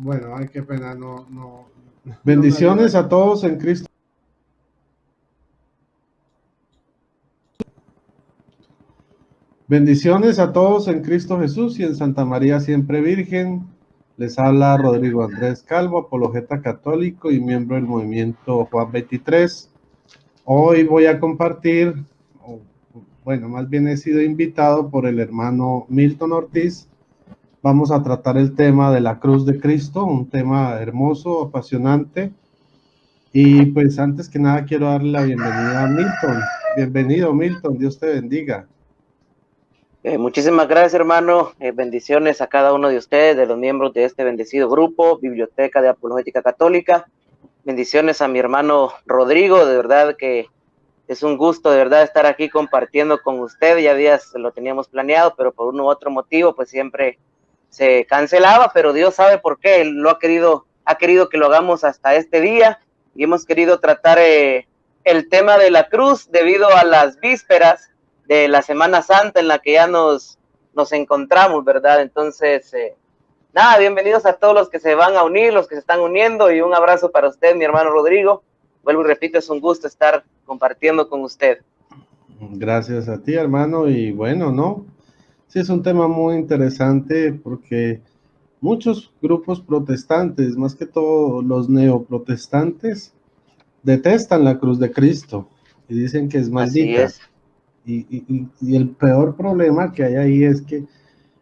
Bueno, ay, qué pena, Bendiciones a todos en Cristo. Bendiciones a todos en Cristo Jesús y en Santa María Siempre Virgen. Les habla Rodrigo Andrés Calvo, apologeta católico y miembro del movimiento Juan 23. Hoy voy a compartir, bueno, más bien he sido invitado por el hermano Milton Ortiz. Vamos a tratar el tema de la cruz de Cristo, un tema hermoso, apasionante. Y pues antes que nada quiero darle la bienvenida a Milton. Bienvenido, Milton, Dios te bendiga. Muchísimas gracias, hermano. Bendiciones a cada uno de ustedes, de los miembros de este bendecido grupo, Biblioteca de Apologética Católica. Bendiciones a mi hermano Rodrigo, de verdad que es un gusto de verdad estar aquí compartiendo con usted. Ya días lo teníamos planeado, pero por uno u otro motivo, pues siempre se cancelaba, pero Dios sabe por qué. Él ha querido que lo hagamos hasta este día y hemos querido tratar el tema de la cruz debido a las vísperas de la Semana Santa en la que ya nos encontramos, ¿verdad? Entonces, nada, bienvenidos a todos los que se van a unir, los que se están uniendo, y un abrazo para usted, mi hermano Rodrigo. Vuelvo y repito, es un gusto estar compartiendo con usted. Gracias a ti, hermano, y bueno, ¿no? Sí, es un tema muy interesante porque muchos grupos protestantes, más que todo los neoprotestantes, detestan la cruz de Cristo y dicen que es maldita. Así es. Y el peor problema que hay ahí es que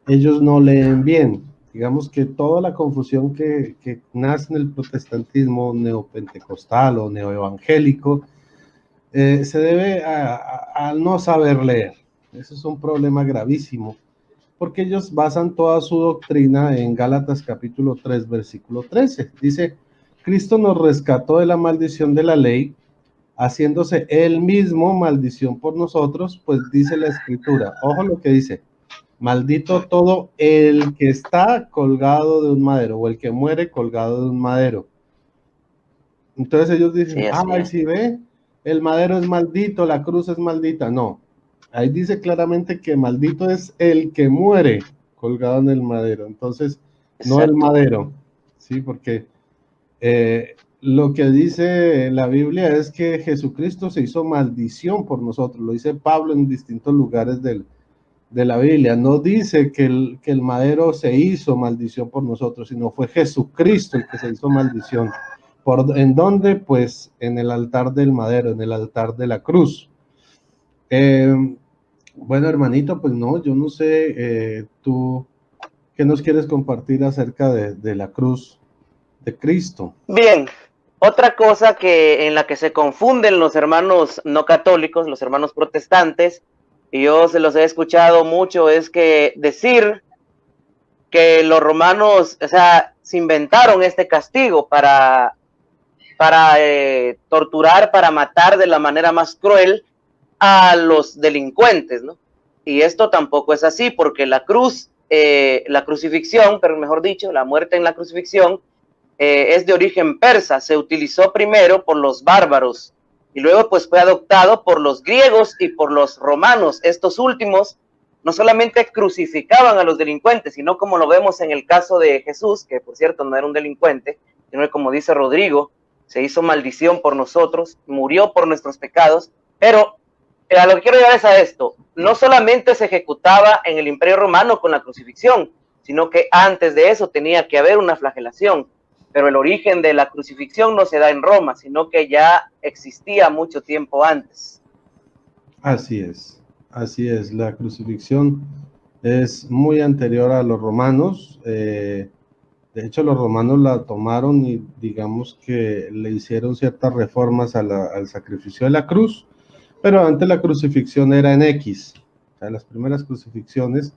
ellos no leen bien. Digamos que toda la confusión que nace en el protestantismo neopentecostal o neoevangélico se debe a no saber leer. Eso es un problema gravísimo, porque ellos basan toda su doctrina en Gálatas capítulo 3, versículo 13. Dice, Cristo nos rescató de la maldición de la ley, haciéndose él mismo maldición por nosotros, pues dice la escritura, ojo lo que dice, maldito todo el que está colgado de un madero, o el que muere colgado de un madero. Entonces ellos dicen, Sí, ay, si ve, el madero es maldito, la cruz es maldita. No, ahí dice claramente que maldito es el que muere colgado en el madero. Entonces, no el exacto. madero, ¿sí? Porque lo que dice la Biblia es que Jesucristo se hizo maldición por nosotros. Lo dice Pablo en distintos lugares de la Biblia. No dice que el madero se hizo maldición por nosotros, sino fue Jesucristo el que se hizo maldición. ¿En dónde? Pues en el altar del madero, en el altar de la cruz. Bueno, hermanito, pues no, yo no sé, tú, ¿qué nos quieres compartir acerca de la cruz de Cristo? Bien, otra cosa en la que se confunden los hermanos no católicos, los hermanos protestantes, y yo se los he escuchado mucho, es que decir que los romanos, o sea, se inventaron este castigo para torturar, para matar de la manera más cruel a los delincuentes, ¿no? Y esto tampoco es así, porque la crucifixión, pero mejor dicho, la muerte en la crucifixión, es de origen persa, se utilizó primero por los bárbaros y luego pues fue adoptado por los griegos y por los romanos. Estos últimos no solamente crucificaban a los delincuentes, sino como lo vemos en el caso de Jesús, que por cierto no era un delincuente, sino que como dice Rodrigo, se hizo maldición por nosotros, murió por nuestros pecados, pero a lo que quiero llegar es a esto, no solamente se ejecutaba en el Imperio Romano con la crucifixión, sino que antes de eso tenía que haber una flagelación, pero el origen de la crucifixión no se da en Roma, sino que ya existía mucho tiempo antes. Así es, la crucifixión es muy anterior a los romanos, de hecho los romanos la tomaron y digamos que le hicieron ciertas reformas al sacrificio de la cruz, pero antes la crucifixión era en X, o sea, las primeras crucifixiones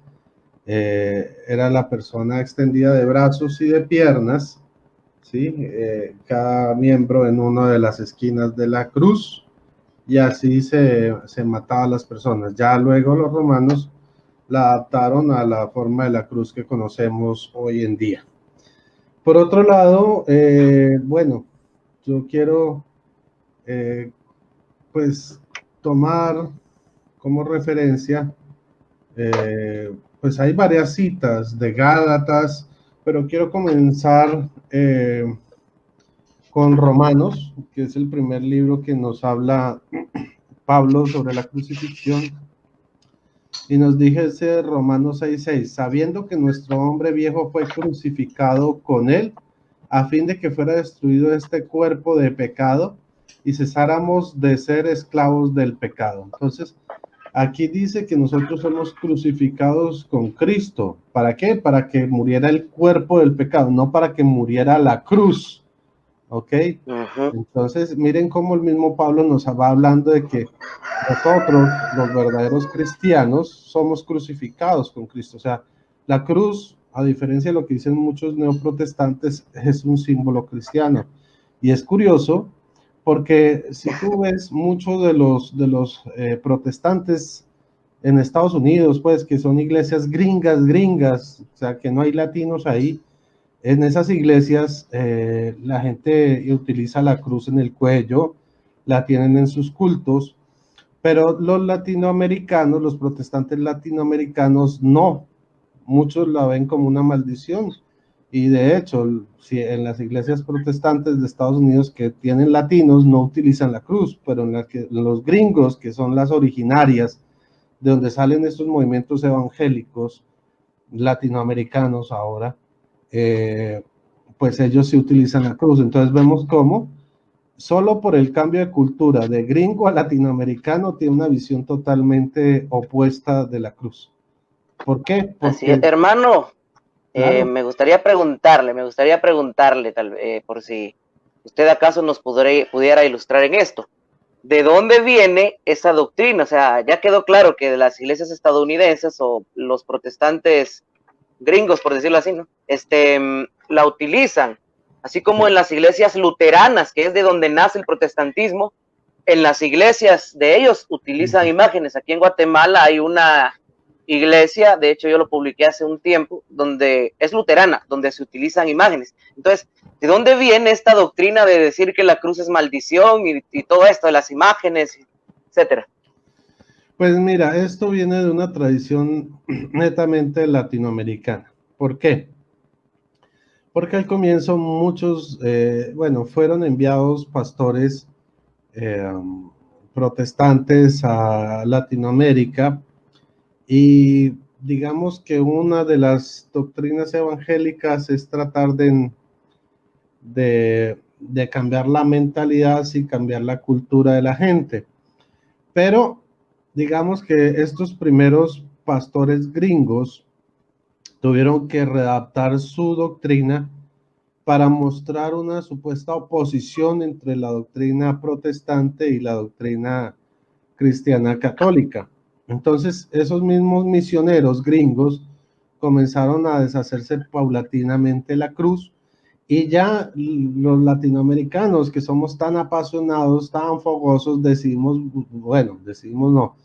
era la persona extendida de brazos y de piernas, ¿sí? Cada miembro en una de las esquinas de la cruz, y así se mataba a las personas. Ya luego los romanos la adaptaron a la forma de la cruz que conocemos hoy en día. Por otro lado, bueno, yo quiero pues tomar como referencia, pues hay varias citas de Gálatas, pero quiero comenzar con Romanos, que es el primer libro que nos habla Pablo sobre la crucifixión. Y nos dice Romanos 6:6, sabiendo que nuestro hombre viejo fue crucificado con él, a fin de que fuera destruido este cuerpo de pecado y cesáramos de ser esclavos del pecado. Entonces, aquí dice que nosotros somos crucificados con Cristo. ¿Para qué? Para que muriera el cuerpo del pecado, no para que muriera la cruz. ¿Ok? Entonces, miren cómo el mismo Pablo nos va hablando de que nosotros, los verdaderos cristianos, somos crucificados con Cristo. O sea, la cruz, a diferencia de lo que dicen muchos neoprotestantes, es un símbolo cristiano. Y es curioso porque si tú ves muchos de los protestantes en Estados Unidos, pues que son iglesias gringas, o sea, que no hay latinos ahí, en esas iglesias la gente utiliza la cruz en el cuello, la tienen en sus cultos, pero los latinoamericanos, los protestantes latinoamericanos, no. Muchos la ven como una maldición. Y de hecho, si en las iglesias protestantes de Estados Unidos que tienen latinos, no utilizan la cruz, pero en los gringos, que son las originarias, de donde salen estos movimientos evangélicos latinoamericanos ahora, pues ellos sí utilizan la cruz. Entonces vemos cómo solo por el cambio de cultura de gringo a latinoamericano tiene una visión totalmente opuesta de la cruz. ¿Por qué? Porque, así es, hermano, claro, me gustaría preguntarle, por si usted acaso nos pudiera ilustrar en esto. ¿De dónde viene esa doctrina? O sea, ya quedó claro que las iglesias estadounidenses o los protestantes gringos, por decirlo así, ¿no? La utilizan, así como en las iglesias luteranas, que es de donde nace el protestantismo, en las iglesias de ellos utilizan imágenes. Aquí en Guatemala hay una iglesia, de hecho yo lo publiqué hace un tiempo, donde es luterana, donde se utilizan imágenes. Entonces, ¿de dónde viene esta doctrina de decir que la cruz es maldición y todo esto de las imágenes, etcétera? pues mira, esto viene de una tradición netamente latinoamericana. ¿Por qué? Porque al comienzo muchos, bueno, fueron enviados pastores protestantes a Latinoamérica y digamos que una de las doctrinas evangélicas es tratar de cambiar la mentalidad y cambiar la cultura de la gente. Pero digamos que estos primeros pastores gringos tuvieron que readaptar su doctrina para mostrar una supuesta oposición entre la doctrina protestante y la doctrina cristiana católica. Entonces, esos mismos misioneros gringos comenzaron a deshacerse paulatinamente la cruz y ya los latinoamericanos que somos tan apasionados, tan fogosos, decidimos no,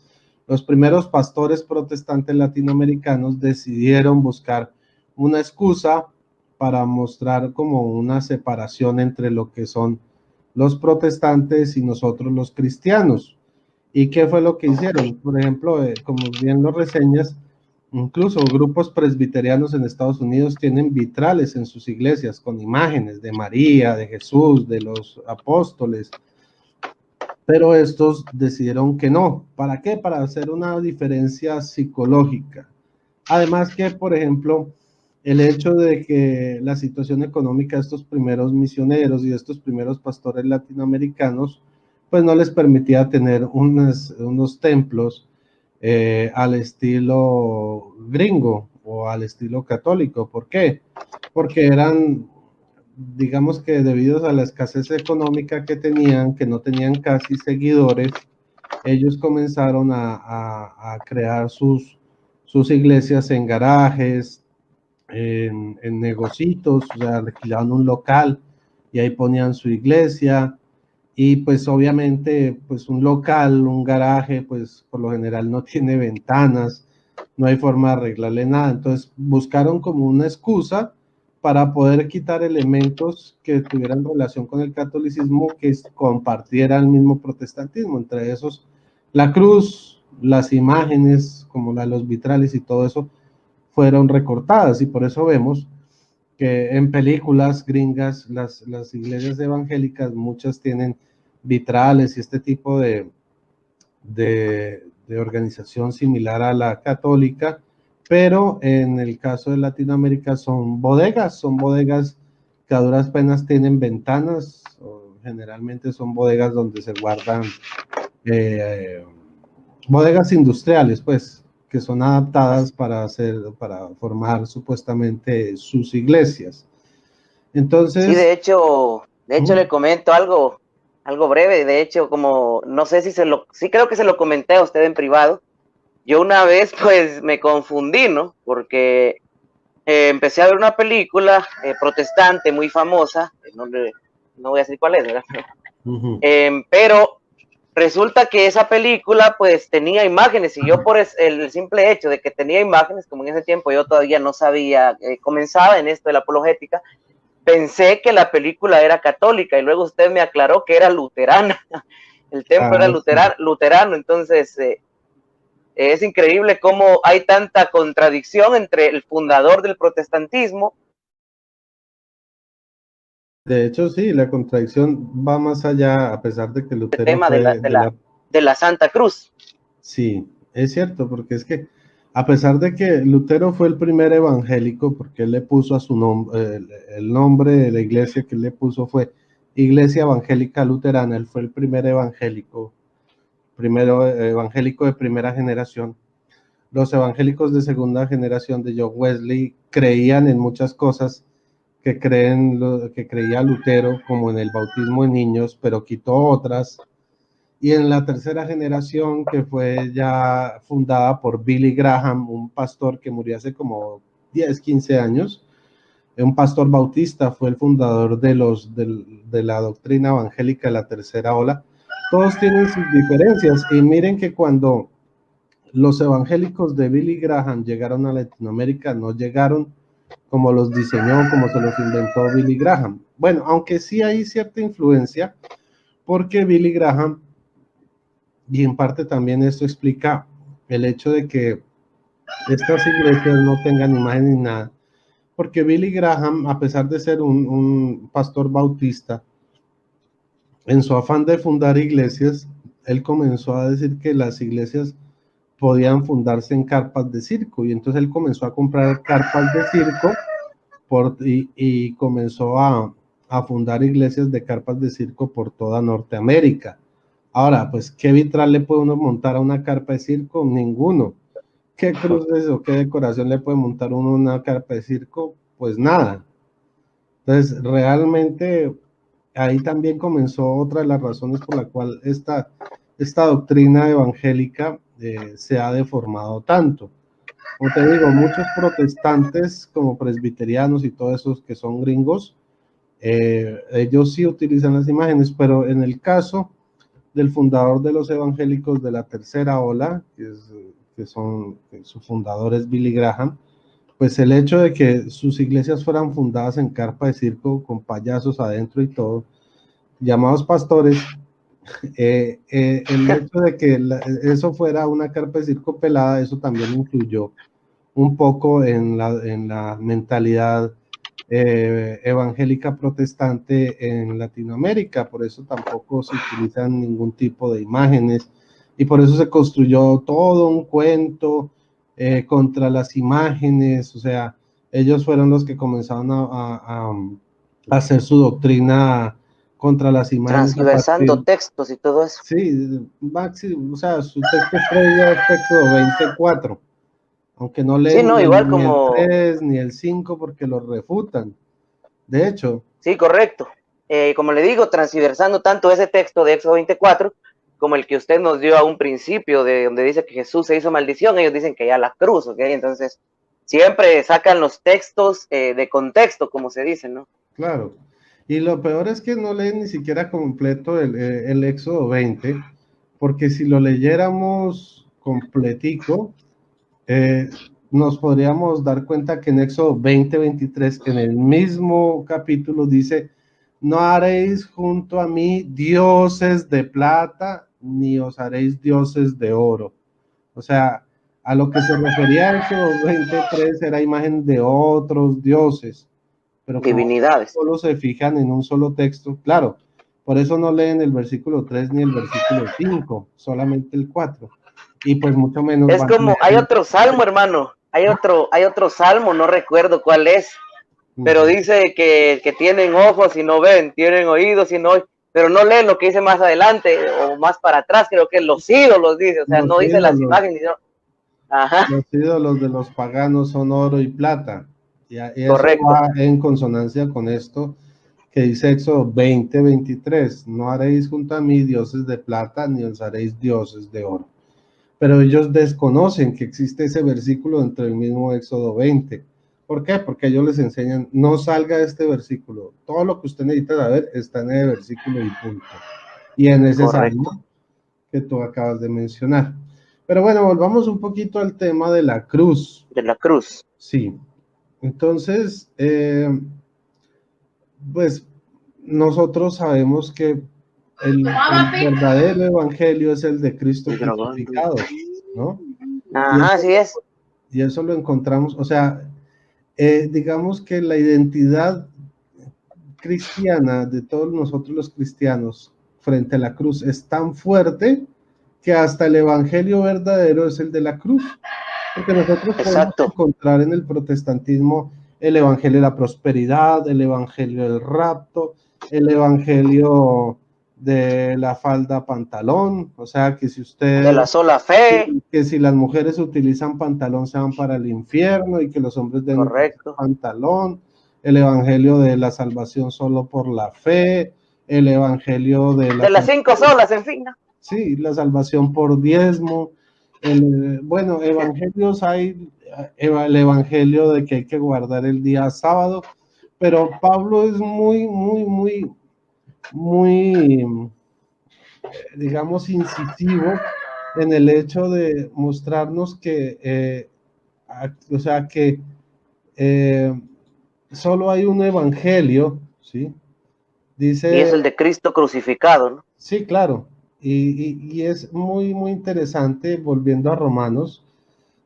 los primeros pastores protestantes latinoamericanos decidieron buscar una excusa para mostrar como una separación entre lo que son los protestantes y nosotros los cristianos. ¿Y qué fue lo que hicieron? Por ejemplo, como bien lo reseñas, incluso grupos presbiterianos en Estados Unidos tienen vitrales en sus iglesias con imágenes de María, de Jesús, de los apóstoles, pero estos decidieron que no. ¿Para qué? Para hacer una diferencia psicológica. Además que, por ejemplo, el hecho de que la situación económica de estos primeros misioneros y de estos primeros pastores latinoamericanos, pues no les permitía tener unos templos al estilo gringo o al estilo católico. ¿Por qué? Porque eran, digamos que debido a la escasez económica que tenían, que no tenían casi seguidores, ellos comenzaron a crear sus iglesias en garajes, en negocios, o sea, alquilaban un local y ahí ponían su iglesia. Y pues obviamente, pues un local, un garaje, pues por lo general no tiene ventanas, no hay forma de arreglarle nada. Entonces buscaron como una excusa para poder quitar elementos que tuvieran relación con el catolicismo, que compartiera el mismo protestantismo, entre esos la cruz, las imágenes como la de los vitrales y todo eso fueron recortadas, y por eso vemos que en películas gringas, las iglesias evangélicas, muchas tienen vitrales y este tipo de organización similar a la católica, pero en el caso de Latinoamérica son bodegas que a duras penas tienen ventanas, o generalmente son bodegas donde se guardan bodegas industriales, pues, que son adaptadas para formar supuestamente sus iglesias. Sí, Entonces, de hecho le comento algo breve, de hecho, como no sé si sí creo que se lo comenté a usted en privado. Yo una vez pues me confundí, ¿no? Porque empecé a ver una película protestante muy famosa, no voy a decir cuál es, ¿verdad? Pero resulta que esa película pues tenía imágenes y yo por el simple hecho de que tenía imágenes, como en ese tiempo yo todavía no sabía, comenzaba en esto de la apologética, pensé que la película era católica y luego usted me aclaró que era luterana. El templo era luterano, entonces es increíble cómo hay tanta contradicción entre el fundador del protestantismo. De hecho, sí, la contradicción va más allá, a pesar de que El Lutero tema fue de la Santa Cruz. Sí, es cierto, porque es que a pesar de que Lutero fue el primer evangélico, porque él le puso a su nombre, el nombre de la iglesia que él le puso fue Iglesia Evangélica Luterana, él fue el primer evangélico, primero evangélico de primera generación. Los evangélicos de segunda generación de John Wesley creían en muchas cosas que creía Lutero, como en el bautismo de niños, pero quitó otras. Y en la tercera generación, que fue ya fundada por Billy Graham, un pastor que murió hace como 10, 15 años, un pastor bautista, fue el fundador de la doctrina evangélica de la tercera ola. Todos tienen sus diferencias y miren que cuando los evangélicos de Billy Graham llegaron a Latinoamérica, no llegaron como los diseñó, como se los inventó Billy Graham. Bueno, aunque sí hay cierta influencia, porque Billy Graham, y en parte también esto explica el hecho de que estas iglesias no tengan imagen ni nada, porque Billy Graham, a pesar de ser un pastor bautista, en su afán de fundar iglesias, él comenzó a decir que las iglesias podían fundarse en carpas de circo, y entonces él comenzó a comprar carpas de circo y comenzó a fundar iglesias de carpas de circo por toda Norteamérica. Ahora, pues, ¿qué vitral le puede uno montar a una carpa de circo? Ninguno. ¿Qué cruces o qué decoración le puede montar uno a una carpa de circo? Pues nada. Entonces, realmente ahí también comenzó otra de las razones por la cual esta doctrina evangélica se ha deformado tanto. Como te digo, muchos protestantes como presbiterianos y todos esos que son gringos, ellos sí utilizan las imágenes, pero en el caso del fundador de los evangélicos de la tercera ola, que su fundador es Billy Graham, pues el hecho de que sus iglesias fueran fundadas en carpa de circo con payasos adentro y todo, llamados pastores, el hecho de que eso fuera una carpa de circo pelada, eso también influyó un poco en la mentalidad evangélica protestante en Latinoamérica, por eso tampoco se utilizan ningún tipo de imágenes y por eso se construyó todo un cuento contra las imágenes, o sea, ellos fueron los que comenzaron a hacer su doctrina contra las imágenes. Transversando textos y todo eso. Sí, máximo, o sea, su texto estrella es Éxodo 24, aunque no Sí, leen no, igual ni el como... 3 ni el 5 porque lo refutan. De hecho, Sí, correcto. Como le digo, transversando tanto ese texto de Éxodo 24 como el que usted nos dio a un principio, de donde dice que Jesús se hizo maldición, ellos dicen que ya la cruz, ¿ok? Entonces, siempre sacan los textos de contexto, como se dice, ¿no? claro. Y lo peor es que no leen ni siquiera completo el Éxodo 20, porque si lo leyéramos completico, nos podríamos dar cuenta que en Éxodo 20:23, en el mismo capítulo, dice: no haréis junto a mí dioses de plata, ni os haréis dioses de oro. O sea, a lo que se refería Éxodo 23 era imagen de otros dioses. pero divinidades. Solo se fijan en un solo texto, claro, por eso no leen el versículo 3 ni el versículo 5, solamente el 4. Y pues mucho menos es como, hay otro salmo, hermano, hay otro salmo, no recuerdo cuál es, pero dice que tienen ojos y no ven, tienen oídos y no oyen, pero no leen lo que dice más adelante o más para atrás, creo que los ídolos dice, o sea, no dice las imágenes, sino, ajá. Los ídolos de los paganos son oro y plata, y eso correcto. Va en consonancia con esto que dice Éxodo 20:23, no haréis junto a mí dioses de plata, ni os haréis dioses de oro. Pero ellos desconocen que existe ese versículo dentro del mismo Éxodo 20. ¿Por qué? Porque ellos les enseñan, no salga de este versículo. Todo lo que usted necesita saber está en el versículo y punto. Y en ese salmo que tú acabas de mencionar. Pero bueno, volvamos un poquito al tema de la cruz. De la cruz. Sí. Entonces, pues nosotros sabemos que el verdadero evangelio es el de Cristo crucificado, ¿no? Ajá, así es. Y eso lo encontramos, o sea, digamos que la identidad cristiana de todos nosotros los cristianos frente a la cruz es tan fuerte que hasta el evangelio verdadero es el de la cruz, porque nosotros podemos encontrar en el protestantismo el evangelio de la prosperidad, el evangelio del rapto, el evangelio de la falda pantalón, o sea que si usted... De la sola fe. Que si las mujeres utilizan pantalón se van para el infierno y que los hombres deben pantalón, el evangelio de la salvación solo por la fe, el evangelio de las 5 solas, en fin. Sí, la salvación por diezmo, bueno, evangelios hay, el evangelio de que hay que guardar el día sábado, pero Pablo es muy, digamos, incisivo en el hecho de mostrarnos que, o sea, que solo hay un evangelio, ¿sí? Dice... Y es el de Cristo crucificado, ¿no? Sí, claro. Y es muy interesante, volviendo a Romanos,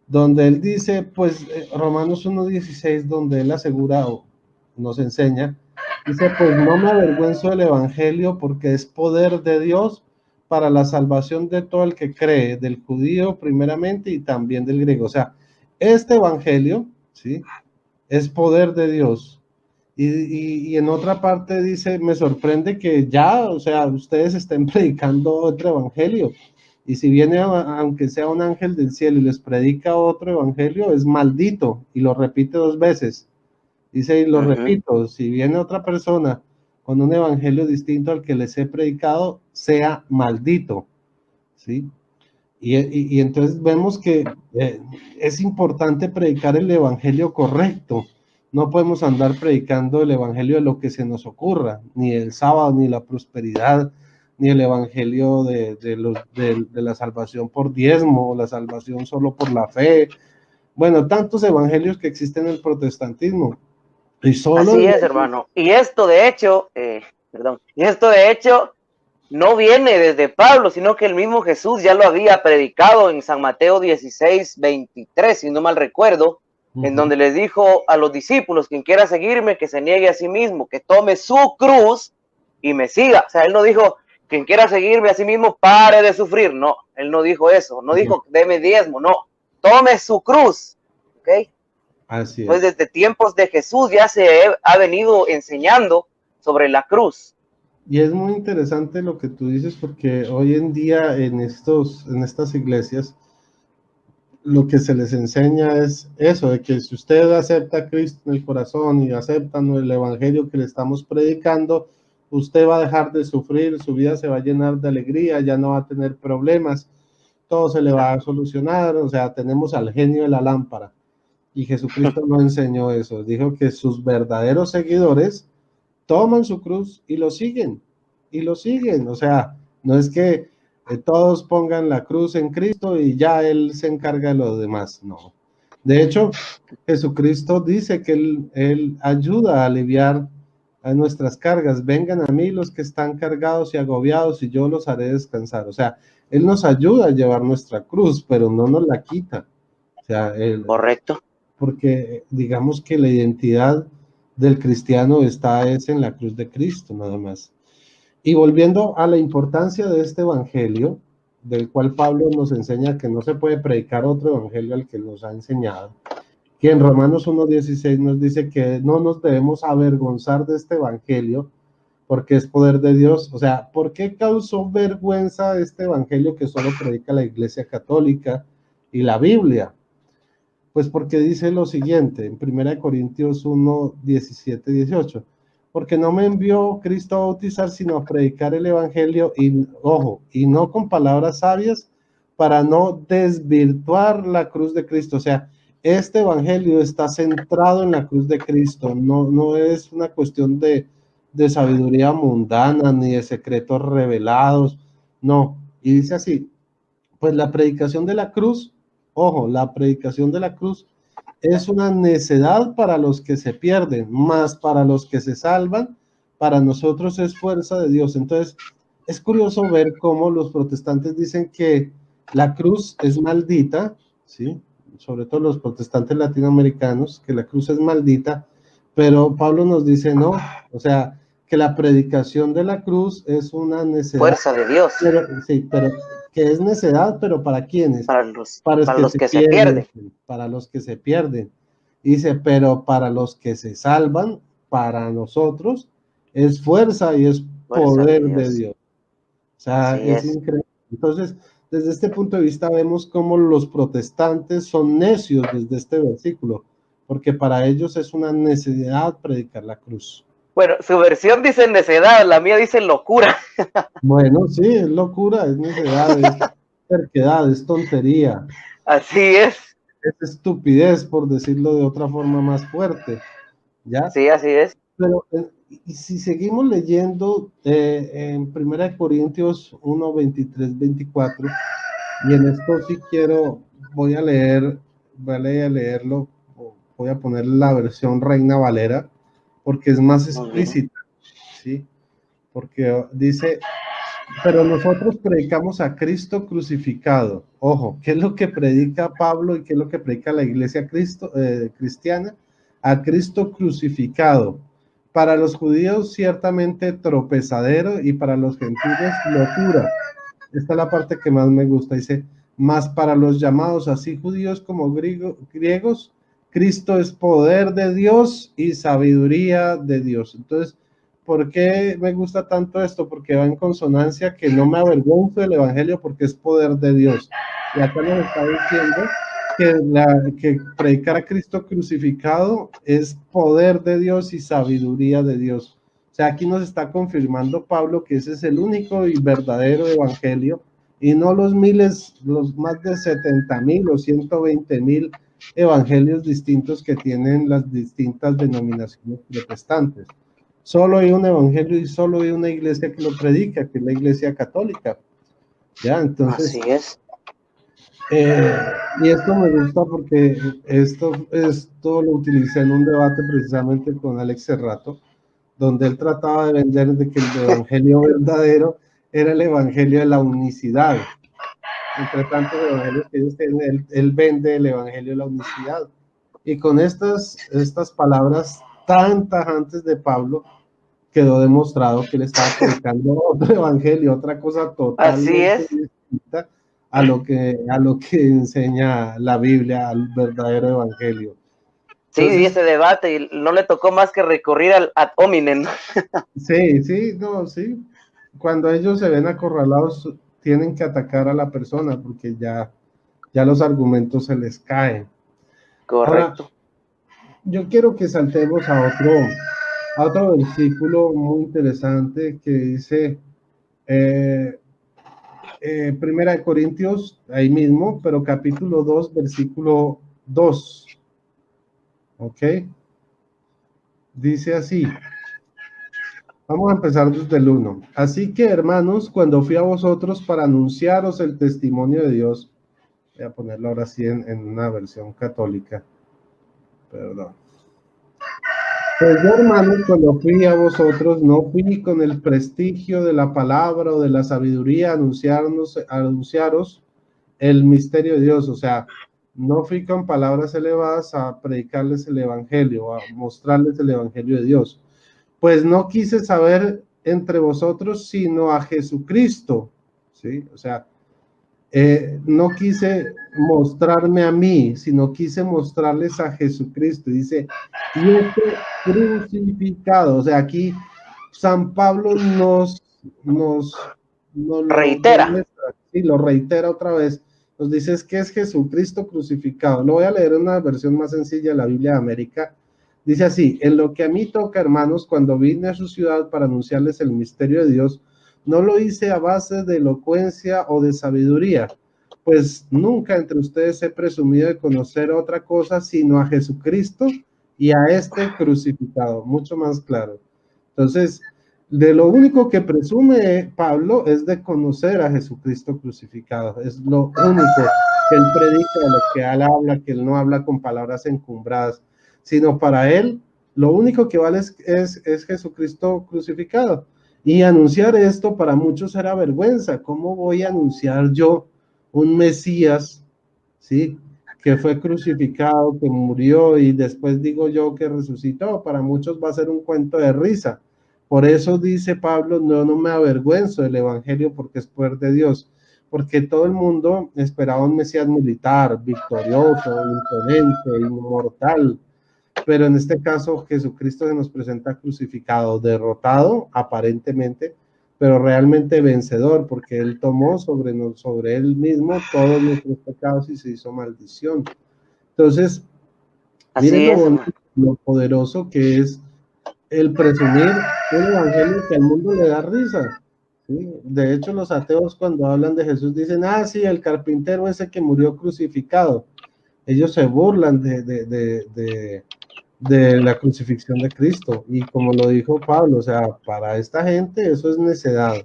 donde él dice, pues, Romanos 1:16, donde él asegura o nos enseña, dice, pues no me avergüenzo del evangelio porque es poder de Dios para la salvación de todo el que cree, del judío primeramente y también del griego. O sea, este evangelio, ¿sí? Es poder de Dios. Y en otra parte dice, me sorprende que ya, o sea, ustedes estén predicando otro evangelio. Y si viene, aunque sea un ángel del cielo y les predica otro evangelio, es maldito. Y lo repite 2 veces. Dice, y lo repito, si viene otra persona con un evangelio distinto al que les he predicado, sea maldito. ¿Sí? Y entonces vemos que es importante predicar el evangelio correcto. No podemos andar predicando el evangelio de lo que se nos ocurra, ni el sábado, ni la prosperidad, ni el evangelio de la salvación por diezmo, o la salvación solo por la fe. Bueno, tantos evangelios que existen en el protestantismo. Y solo así es, hermano. Y esto de hecho, no viene desde Pablo, sino que el mismo Jesús ya lo había predicado en San Mateo 16:23, si no mal recuerdo, en donde les dijo a los discípulos, quien quiera seguirme, que se niegue a sí mismo, que tome su cruz y me siga. O sea, él no dijo, quien quiera seguirme a sí mismo, pare de sufrir. No, él no dijo eso. No dijo, deme diezmo. No, tome su cruz. ¿Ok? Así es. Pues desde tiempos de Jesús ya se ha venido enseñando sobre la cruz. Y es muy interesante lo que tú dices, porque hoy en día en estas iglesias, lo que se les enseña es eso, de que si usted acepta a Cristo en el corazón y acepta el evangelio que le estamos predicando, usted va a dejar de sufrir, su vida se va a llenar de alegría, ya no va a tener problemas, todo se le va a solucionar. O sea, tenemos al genio de la lámpara. Y Jesucristo no enseñó eso, dijo que sus verdaderos seguidores toman su cruz y lo siguen, o sea, no es que todos pongan la cruz en Cristo y ya Él se encarga de lo demás, no. De hecho, Jesucristo dice que Él ayuda a aliviar a nuestras cargas, vengan a mí los que están cargados y agobiados y yo los haré descansar. O sea, Él nos ayuda a llevar nuestra cruz, pero no nos la quita. O sea, correcto. Porque digamos que la identidad del cristiano está es en la cruz de Cristo, nada más. Y volviendo a la importancia de este evangelio, del cual Pablo nos enseña que no se puede predicar otro evangelio al que nos ha enseñado, que en Romanos 1:16 nos dice que no nos debemos avergonzar de este evangelio, porque es poder de Dios. O sea, ¿por qué causó vergüenza este evangelio que solo predica la Iglesia Católica y la Biblia? Pues porque dice lo siguiente, en 1 Corintios 1:17-18, porque no me envió Cristo a bautizar, sino a predicar el evangelio, y ojo, y no con palabras sabias, para no desvirtuar la cruz de Cristo. O sea, este evangelio está centrado en la cruz de Cristo, no es una cuestión de sabiduría mundana, ni de secretos revelados, no. Y dice así, pues la predicación de la cruz, ojo, la predicación de la cruz es una necedad para los que se pierden, más para los que se salvan, para nosotros es fuerza de Dios. Entonces, es curioso ver cómo los protestantes dicen que la cruz es maldita, ¿sí? Sobre todo los protestantes latinoamericanos, que la cruz es maldita, pero Pablo nos dice no, o sea, que la predicación de la cruz es una necedad. Fuerza de Dios. Pero, sí, pero que es necedad, pero ¿para quiénes? Para los que se pierden. Para los que se pierden. Dice, pero para los que se salvan, para nosotros, es fuerza y es poder de Dios. O sea, es increíble. Entonces, desde este punto de vista vemos cómo los protestantes son necios desde este versículo, porque para ellos es una necesidad predicar la cruz. Bueno, su versión dice necedad, la mía dice locura. Bueno, sí, es locura, es necedad, es terquedad, es tontería. Así es. Es estupidez, por decirlo de otra forma más fuerte, ¿ya? Sí, así es. Pero y si seguimos leyendo en 1 Corintios 1, 23, 24, y en esto sí voy a leerlo, voy a poner la versión Reina Valera, porque es más explícita, ¿sí? Porque dice, pero nosotros predicamos a Cristo crucificado. Ojo, ¿qué es lo que predica Pablo y qué es lo que predica la iglesia cristiana? A Cristo crucificado. Para los judíos ciertamente tropezadero y para los gentiles locura. Esta es la parte que más me gusta. Dice, más para los llamados así judíos como griegos, Cristo es poder de Dios y sabiduría de Dios. Entonces, ¿por qué me gusta tanto esto? Porque va en consonancia que no me avergüenzo del evangelio porque es poder de Dios. Y acá nos está diciendo que predicar a Cristo crucificado es poder de Dios y sabiduría de Dios. O sea, aquí nos está confirmando Pablo que ese es el único y verdadero evangelio y no los más de 70,000 o 120,000 evangelios distintos que tienen las distintas denominaciones protestantes. Solo hay un evangelio y solo hay una iglesia que lo predica, que es la iglesia católica. Ya, entonces. Así es. Y esto me gusta porque esto lo utilicé en un debate precisamente con Alex Serrato, donde él trataba de vender de que el evangelio verdadero era el evangelio de la unicidad. Entre tantos evangelios que ellos tienen, él vende el evangelio de la unicidad. Y con estas palabras tan tajantes de Pablo, quedó demostrado que él estaba predicando otro evangelio, otra cosa totalmente distinta a lo que enseña la Biblia, al verdadero evangelio. Entonces, sí, ese debate, y no le tocó más que recurrir al ad hominem. Sí. Cuando ellos se ven acorralados, tienen que atacar a la persona porque ya los argumentos se les caen. Correcto. Ahora, yo quiero que saltemos a otro versículo muy interesante que dice Primera de Corintios, ahí mismo, pero capítulo 2, versículo 2. ¿Ok? Dice así. Vamos a empezar desde el 1. Así que, hermanos, cuando fui a vosotros para anunciaros el testimonio de Dios, voy a ponerlo ahora sí en una versión católica. Perdón. Pues yo, hermanos, cuando fui a vosotros, no fui con el prestigio de la palabra o de la sabiduría a anunciaros el misterio de Dios. O sea, no fui con palabras elevadas a predicarles el evangelio, a mostrarles el evangelio de Dios. Pues no quise saber entre vosotros sino a Jesucristo, ¿sí? O sea, no quise mostrarme a mí, sino quise mostrarles a Jesucristo. Dice, y este crucificado. O sea, aquí San Pablo nos lo Reitera. demuestra, y lo reitera otra vez. Nos dice que es Jesucristo crucificado. Lo voy a leer en una versión más sencilla de la Biblia de América. Dice así: en lo que a mí toca, hermanos, cuando vine a su ciudad para anunciarles el misterio de Dios, no lo hice a base de elocuencia o de sabiduría, pues nunca entre ustedes he presumido de conocer otra cosa sino a Jesucristo y a este crucificado. Mucho más claro. Entonces, de lo único que presume Pablo es de conocer a Jesucristo crucificado. Es lo único que él predica, de lo que él habla, que él no habla con palabras encumbradas, sino para él lo único que vale es Jesucristo crucificado. Y anunciar esto para muchos era vergüenza. ¿Cómo voy a anunciar yo un Mesías, sí, que fue crucificado, que murió y después digo yo que resucitó? Para muchos va a ser un cuento de risa. Por eso dice Pablo, no me avergüenzo del evangelio porque es poder de Dios, porque todo el mundo esperaba un Mesías militar, victorioso, imponente, inmortal, pero en este caso Jesucristo se nos presenta crucificado, derrotado aparentemente, pero realmente vencedor, porque él tomó sobre él mismo todos nuestros pecados y se hizo maldición. Entonces, miren lo bonito, lo poderoso que es el presumir un evangelio que al mundo le da risa. ¿Sí? De hecho, los ateos cuando hablan de Jesús dicen, sí, el carpintero ese que murió crucificado. Ellos se burlan de la crucifixión de Cristo. Y como lo dijo Pablo, o sea, para esta gente eso es necedad.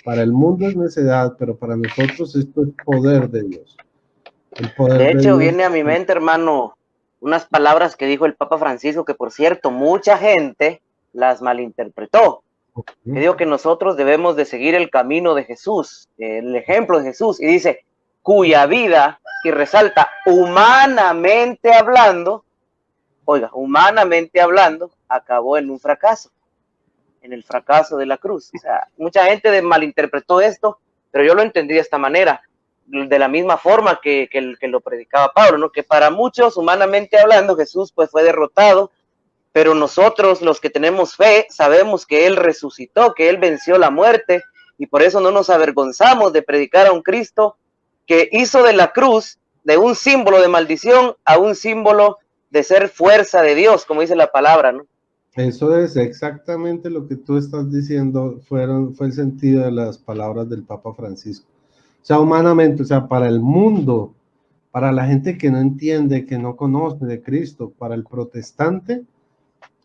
Para el mundo es necedad, pero para nosotros esto es poder de Dios. El poder de hecho, Dios. viene a mi mente, hermano, unas palabras que dijo el Papa Francisco, que por cierto, mucha gente las malinterpretó. Que dijo que nosotros debemos de seguir el camino de Jesús, el ejemplo de Jesús, y dice, cuya vida, y resalta, humanamente hablando, acabó en un fracaso, en el fracaso de la cruz. O sea, mucha gente malinterpretó esto, pero yo lo entendí de esta manera, de la misma forma que lo predicaba Pablo, ¿no? Que para muchos, humanamente hablando, Jesús pues fue derrotado, pero nosotros, los que tenemos fe, sabemos que Él resucitó, que Él venció la muerte, y por eso no nos avergonzamos de predicar a un Cristo que hizo de la cruz, de un símbolo de maldición, a un símbolo de ser fuerza de Dios, como dice la palabra, ¿no? Eso es exactamente lo que tú estás diciendo, fue el sentido de las palabras del Papa Francisco. O sea, humanamente, o sea, para el mundo, para la gente que no entiende, que no conoce de Cristo, para el protestante,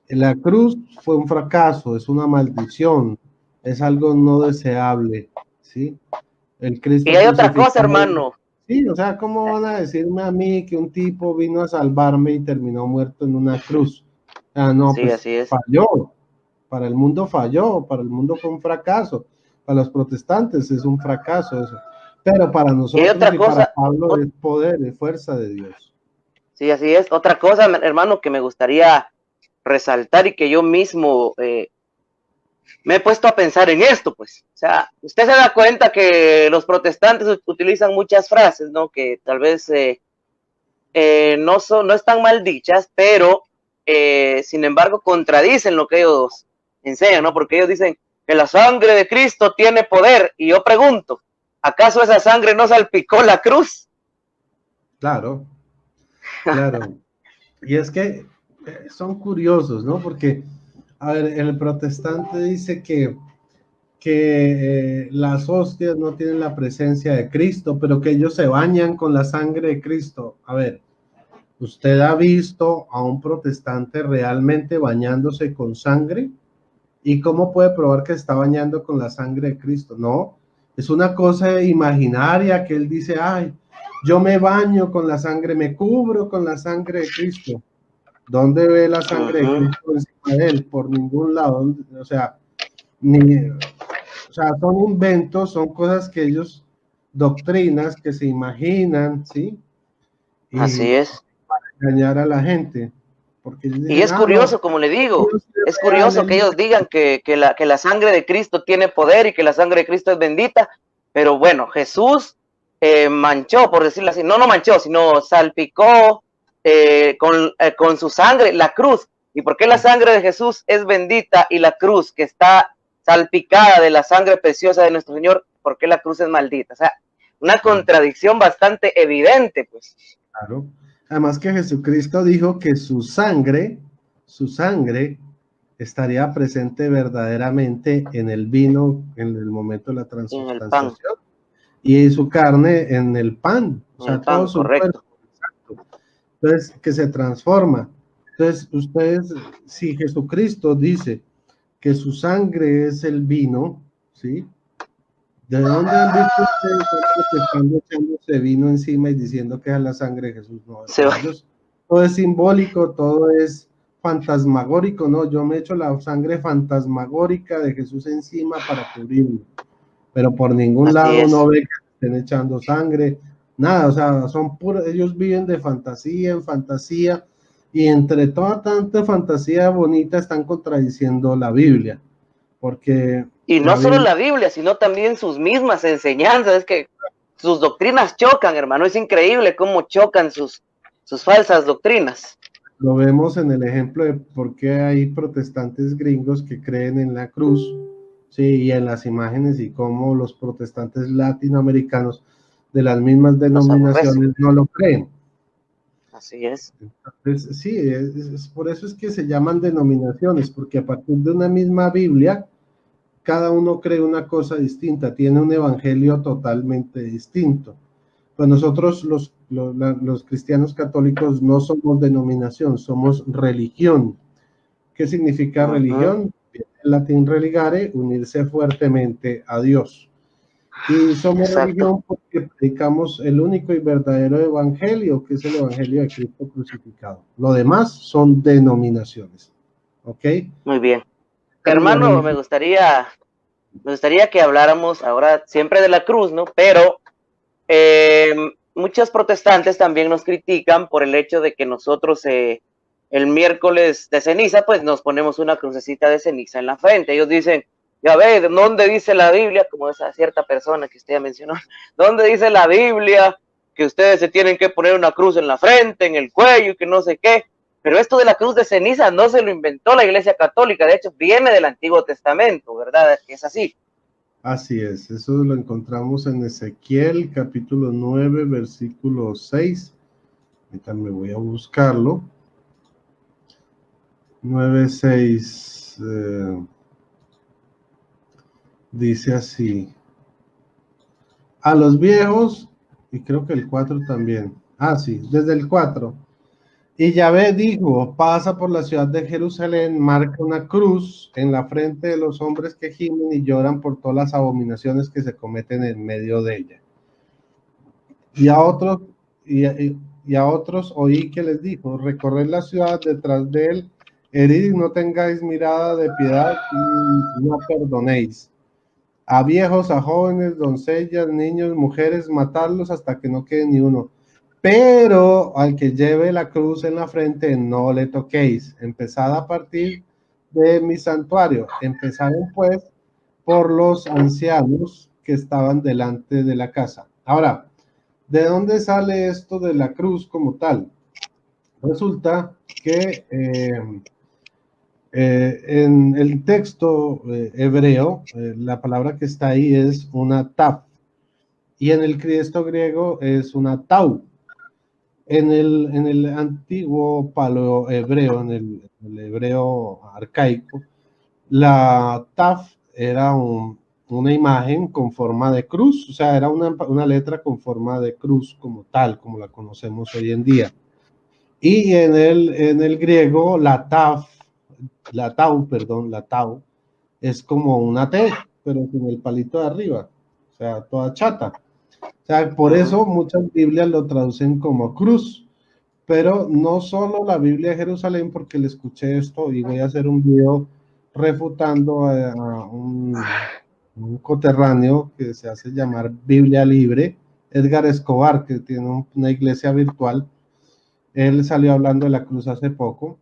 la cruz fue un fracaso, es una maldición, es algo no deseable, ¿sí? El Cristo y hay otra cosa, hermano. Sí, o sea, ¿cómo van a decirme a mí que un tipo vino a salvarme y terminó muerto en una cruz? No, sí, pues así es. falló, para el mundo falló, para el mundo fue un fracaso, para los protestantes es un fracaso eso, pero para nosotros y para Pablo es poder, es fuerza de Dios. Sí, así es. Otra cosa, hermano, que me gustaría resaltar y que yo mismo me he puesto a pensar en esto, pues. O sea, usted se da cuenta que los protestantes utilizan muchas frases, ¿no? Que tal vez no están mal dichas, pero sin embargo contradicen lo que ellos enseñan, ¿no? Porque ellos dicen que la sangre de Cristo tiene poder, y yo pregunto, ¿acaso esa sangre no salpicó la cruz? Claro, claro. Y es que son curiosos, ¿no? Porque, a ver, el protestante dice que las hostias no tienen la presencia de Cristo, pero que ellos se bañan con la sangre de Cristo. A ver, ¿usted ha visto a un protestante realmente bañándose con sangre? ¿Y cómo puede probar que está bañando con la sangre de Cristo? No, es una cosa imaginaria que él dice, ay, yo me baño con la sangre, me cubro con la sangre de Cristo. ¿Dónde ve la sangre de Cristo encima de él? Por ningún lado. O sea, son inventos, son cosas que ellos, doctrinas que se imaginan, ¿sí? Así es. Engañar a la gente. Porque Y dicen, es curioso, como le digo, es curioso que ellos digan que la sangre de Cristo tiene poder y que la sangre de Cristo es bendita, pero bueno, Jesús manchó, por decirlo así, no manchó, sino salpicó con su sangre la cruz. ¿Y por qué la sangre de Jesús es bendita y la cruz que está salpicada de la sangre preciosa de nuestro Señor, por qué la cruz es maldita? O sea, una contradicción bastante evidente, pues. Claro. Además que Jesucristo dijo que su sangre estaría presente verdaderamente en el vino en el momento de la transubstanciación y su carne en el pan, o sea, todo su cuerpo. Entonces, que se transforma. Entonces, ustedes, si Jesucristo dice que su sangre es el vino, ¿sí? ¿De dónde han visto ustedes que están echándose vino encima y diciendo que es la sangre de Jesús? No, todo es simbólico, todo es fantasmagórico, no, yo me echo la sangre fantasmagórica de Jesús encima para cubrirlo, pero por ningún lado no ve que estén echando sangre, nada, o sea, son puros, ellos viven de fantasía en fantasía, y entre toda tanta fantasía bonita están contradiciendo la Biblia, porque... Y no solo la Biblia, sino también sus mismas enseñanzas, es que sus doctrinas chocan, hermano, es increíble cómo chocan sus falsas doctrinas. Lo vemos en el ejemplo de por qué hay protestantes gringos que creen en la cruz, sí, y en las imágenes, y cómo los protestantes latinoamericanos de las mismas denominaciones no lo creen. Así es. Entonces, sí, por eso es que se llaman denominaciones, porque a partir de una misma Biblia, cada uno cree una cosa distinta, tiene un evangelio totalmente distinto. Pues nosotros los cristianos católicos no somos denominación, somos religión. ¿Qué significa religión? En latín religare, unirse fuertemente a Dios. Y somos religión porque predicamos el único y verdadero evangelio, que es el evangelio de Cristo crucificado. Lo demás son denominaciones. ¿Ok? Muy bien. Hermano, me gustaría que habláramos ahora siempre de la cruz, ¿no? Pero muchos protestantes también nos critican por el hecho de que nosotros el miércoles de ceniza, pues nos ponemos una crucecita de ceniza en la frente. Ellos dicen, ya ve, ¿dónde dice la Biblia? Como esa cierta persona que usted ya mencionó, ¿dónde dice la Biblia que ustedes se tienen que poner una cruz en la frente, en el cuello y que no sé qué? Pero esto de la cruz de ceniza no se lo inventó la Iglesia Católica, de hecho viene del Antiguo Testamento, ¿verdad? Es así. Así es, eso lo encontramos en Ezequiel, capítulo 9, versículo 6. Ahorita me voy a buscarlo. 9:6 dice así: a los viejos, y creo que el 4 también, sí, desde el 4, y Yahvé dijo, pasa por la ciudad de Jerusalén, marca una cruz en la frente de los hombres que gimen y lloran por todas las abominaciones que se cometen en medio de ella. Y a otros oí que les dijo, recorred la ciudad detrás de él, herid y no tengáis mirada de piedad y no perdonéis. A viejos, a jóvenes, doncellas, niños, mujeres, matarlos hasta que no quede ni uno. Pero al que lleve la cruz en la frente no le toquéis. Empezad a partir de mi santuario. Empezaron pues por los ancianos que estaban delante de la casa. Ahora, ¿de dónde sale esto de la cruz como tal? Resulta que en el texto hebreo, la palabra que está ahí es una taf, y en el texto griego es una tau. En el antiguo paleohebreo, en el hebreo arcaico, la taf era una imagen con forma de cruz, o sea, era una letra con forma de cruz como tal, como la conocemos hoy en día. Y en el griego, la tau, es como una T, pero con el palito de arriba, o sea, toda chata. O sea, por eso muchas Biblias lo traducen como cruz, pero no solo la Biblia de Jerusalén, porque le escuché esto y voy a hacer un video refutando a un coterráneo que se hace llamar Biblia Libre, Edgar Escobar, que tiene una iglesia virtual, Él salió hablando de la cruz hace poco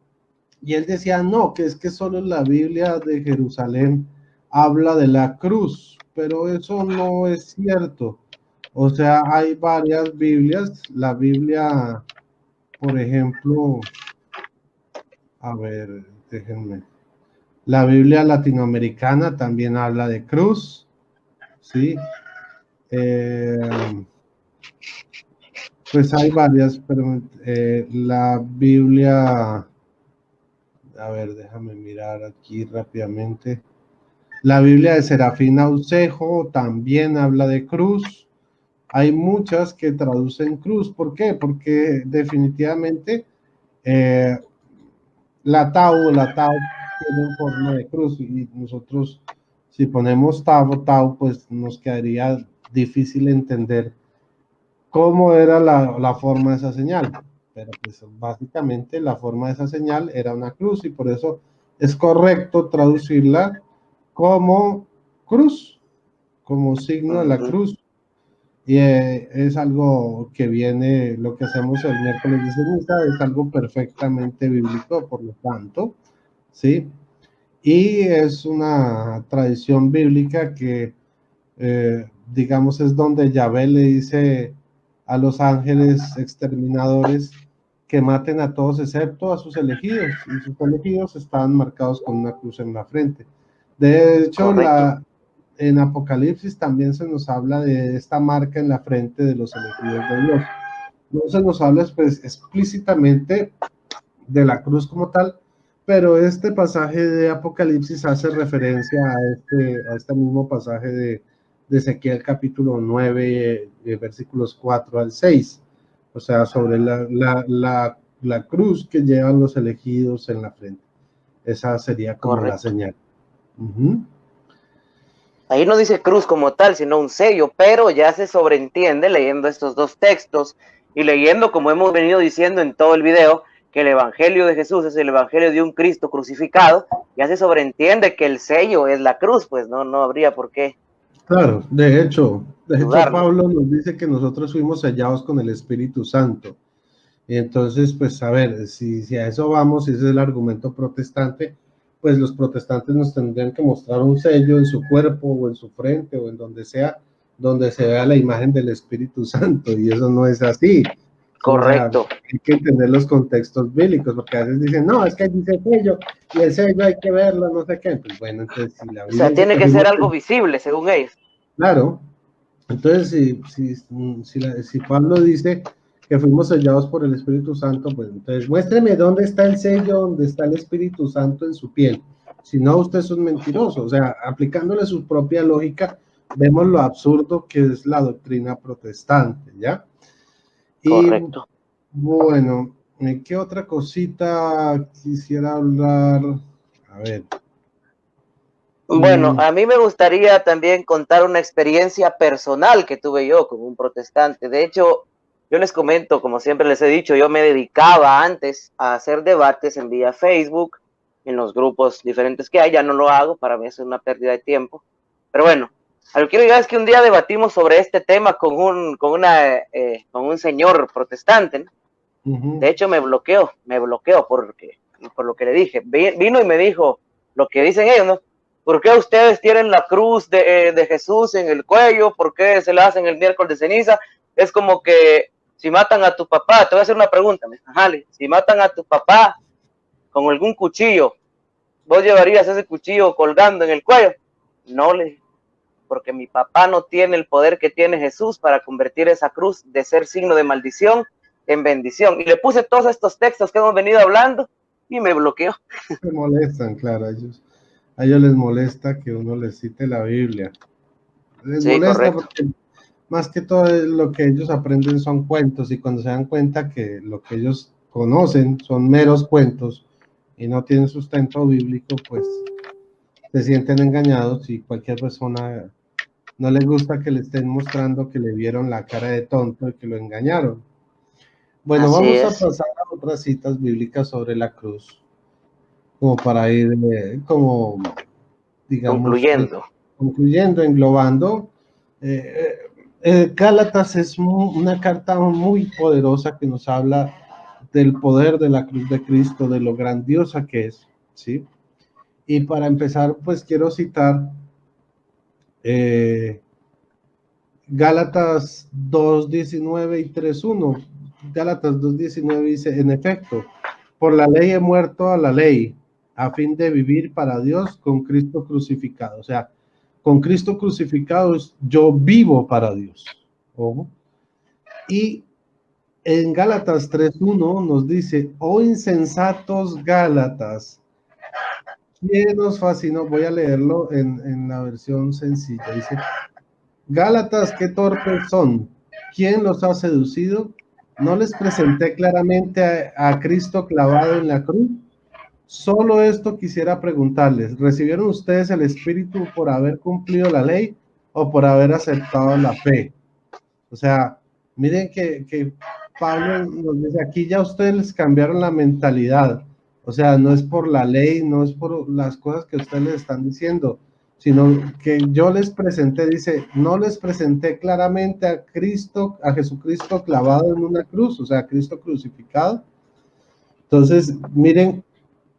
y él decía, no, que es que solo la Biblia de Jerusalén habla de la cruz, pero eso no es cierto. O sea, hay varias Biblias. La Biblia, por ejemplo, a ver, déjenme. La Biblia latinoamericana también habla de cruz, ¿sí? Pues hay varias, pero la Biblia, a ver, déjame mirar aquí rápidamente. La Biblia de Serafín Aucejo también habla de cruz. Hay muchas que traducen cruz. ¿Por qué? Porque definitivamente la Tau tiene forma de cruz y nosotros si ponemos Tau, pues nos quedaría difícil entender cómo era la forma de esa señal. Pero pues básicamente la forma de esa señal era una cruz y por eso es correcto traducirla como cruz, como signo de la cruz. Y es algo que viene, lo que hacemos el miércoles de ceniza es algo perfectamente bíblico, por lo tanto, ¿sí? Y es una tradición bíblica que, digamos, es donde Yahvé le dice a los ángeles exterminadores que maten a todos excepto a sus elegidos, y sus elegidos estaban marcados con una cruz en la frente. De hecho, en Apocalipsis también se nos habla de esta marca en la frente de los elegidos de Dios. No se nos habla pues, explícitamente de la cruz como tal, pero este pasaje de Apocalipsis hace referencia a este mismo pasaje de Ezequiel capítulo 9, versículos 4 al 6, o sea, sobre la cruz que llevan los elegidos en la frente. Esa sería como la señal. Ahí no dice cruz como tal, sino un sello, pero ya se sobreentiende leyendo estos dos textos y leyendo, como hemos venido diciendo en todo el video, que el evangelio de Jesús es el evangelio de un Cristo crucificado, ya se sobreentiende que el sello es la cruz, pues no habría por qué. Claro, de hecho Pablo nos dice que nosotros fuimos sellados con el Espíritu Santo. Y entonces, pues a ver, si a eso vamos, si ese es el argumento protestante, pues los protestantes nos tendrían que mostrar un sello en su cuerpo o en su frente o en donde sea, donde se vea la imagen del Espíritu Santo, y eso no es así. Correcto. O sea, hay que entender los contextos bíblicos, porque a veces dicen, no, es que dice sello, y el sello hay que verlo, no sé qué. Pues bueno, entonces si la Biblia... O sea, tiene que ser algo visible, según ellos. Claro, entonces si Pablo dice que fuimos sellados por el Espíritu Santo, pues entonces muéstreme dónde está el sello, dónde está el Espíritu Santo en su piel. Si no, usted es un mentiroso. O sea, aplicándole su propia lógica, vemos lo absurdo que es la doctrina protestante, ¿ya? Correcto. Y bueno, ¿qué otra cosita quisiera hablar? A ver. Bueno, a mí me gustaría también contar una experiencia personal que tuve yo con un protestante. De hecho, yo les comento, como siempre les he dicho, yo me dedicaba antes a hacer debates en vía Facebook, en los grupos diferentes que hay. Ya no lo hago, para mí es una pérdida de tiempo. Pero bueno, a lo que quiero llegar es que un día debatimos sobre este tema con un señor protestante, ¿no? De hecho, me bloqueó por lo que le dije. Vino y me dijo lo que dicen ellos, ¿no? ¿Por qué ustedes tienen la cruz de Jesús en el cuello? ¿Por qué se la hacen el miércoles de ceniza? Es como que si matan a tu papá, te voy a hacer una pregunta, Jale, si matan a tu papá con algún cuchillo, ¿vos llevarías ese cuchillo colgando en el cuello? No, le dije, porque mi papá no tiene el poder que tiene Jesús para convertir esa cruz de ser signo de maldición en bendición. Y le puse todos estos textos que hemos venido hablando y me bloqueó. Se molestan, claro, a ellos les molesta que uno les cite la Biblia. Les molesta correcto. Porque más que todo lo que ellos aprenden son cuentos, y cuando se dan cuenta que lo que ellos conocen son meros cuentos y no tienen sustento bíblico, pues se sienten engañados, y cualquier persona no le gusta que le estén mostrando que le vieron la cara de tonto y que lo engañaron. Bueno, así vamos a pasar a otras citas bíblicas sobre la cruz, como para ir, como, digamos, concluyendo, englobando. Gálatas es una carta muy poderosa que nos habla del poder de la cruz de Cristo, de lo grandiosa que es, ¿sí? Y para empezar, pues quiero citar Gálatas 2:19 y 3:1. Gálatas 2:19 dice, en efecto, por la ley he muerto a la ley, a fin de vivir para Dios con Cristo crucificado. O sea, con Cristo crucificado yo vivo para Dios. Ojo. Y en Gálatas 3:1 nos dice, oh insensatos Gálatas, ¿quién nos fascinó? Voy a leerlo en la versión sencilla. Dice, Gálatas, qué torpes son. ¿Quién los ha seducido? ¿No les presenté claramente a Cristo clavado en la cruz? Solo esto quisiera preguntarles. ¿Recibieron ustedes el Espíritu por haber cumplido la ley o por haber aceptado la fe? O sea, miren que Pablo nos dice, aquí ya ustedes les cambiaron la mentalidad. O sea, no es por la ley, no es por las cosas que ustedes les están diciendo, sino que yo les presenté, dice, no les presenté claramente a Cristo, a Jesucristo clavado en una cruz, o sea, a Cristo crucificado. Entonces, miren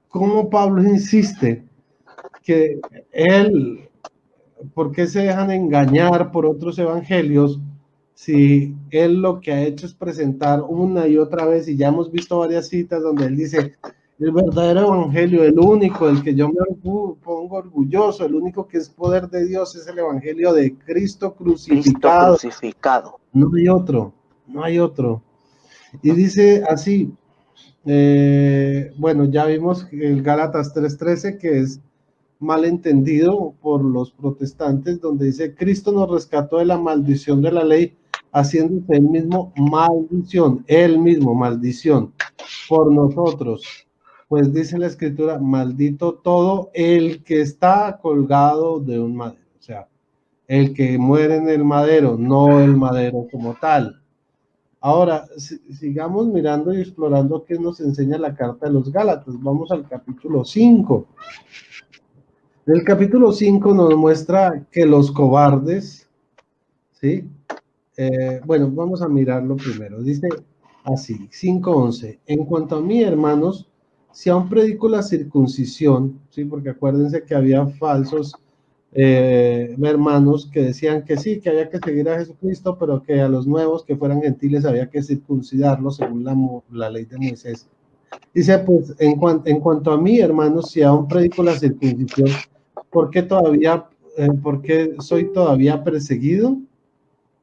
cómo Pablo insiste que él, ¿por qué se dejan engañar por otros evangelios si él lo que ha hecho es presentar una y otra vez, y ya hemos visto varias citas donde él dice, el verdadero evangelio, el único, el que yo me pongo orgulloso, el único que es poder de Dios es el evangelio de Cristo crucificado. Cristo crucificado. No hay otro, no hay otro. Y dice así, bueno, ya vimos el Gálatas 3:13, que es malentendido por los protestantes, donde dice, Cristo nos rescató de la maldición de la ley, haciéndose él mismo maldición por nosotros. Pues dice la escritura, maldito todo el que está colgado de un madero. O sea, el que muere en el madero, no el madero como tal. Ahora, sigamos mirando y explorando qué nos enseña la carta de los Gálatas. Vamos al capítulo 5. En el capítulo 5 nos muestra que los cobardes, ¿sí? Bueno, vamos a mirarlo primero. Dice así, 5:11. En cuanto a mí, hermanos, si aún predico la circuncisión, ¿sí? Porque acuérdense que había falsos hermanos que decían que sí, que había que seguir a Jesucristo, pero que a los nuevos que fueran gentiles había que circuncidarlos según la ley de Moisés. Dice, pues, en cuanto a mí, hermanos, si aún predico la circuncisión, ¿por qué soy todavía perseguido?